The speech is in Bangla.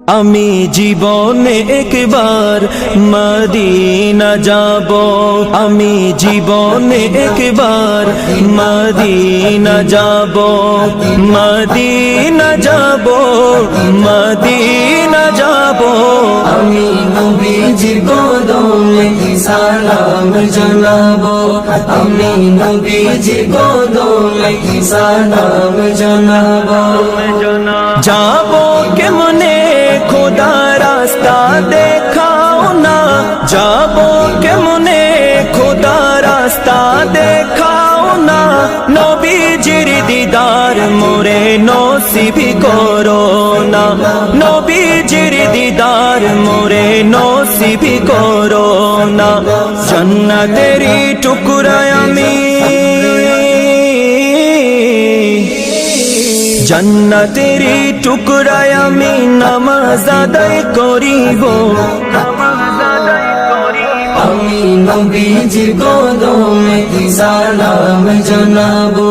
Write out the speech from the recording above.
আমি জীবনে একবার মদিনা যাব, আমি জীবনে একবার মদিনা যাব, মদিনা যাব, মদিনা যাব। আমি নবীজির কদমে সালাম জানাবো, আমি নবীজির কদমে সালাম জানাবো। যাব কেমনে খোদা রাস্তা দেখাও না, যাব কেমনে খোদা রাস্তা দেখাও না। নবীজির দিদার মোরে নসিব করো না, নবীজির দিদার মোরে নসিব করো না। জান্নাতেরই টুকরা আমি, জান্নাতেরই টুকরায় আমি নামাজ আদায় করিব। আমি নবীজির কদমে সালাম জানাবো।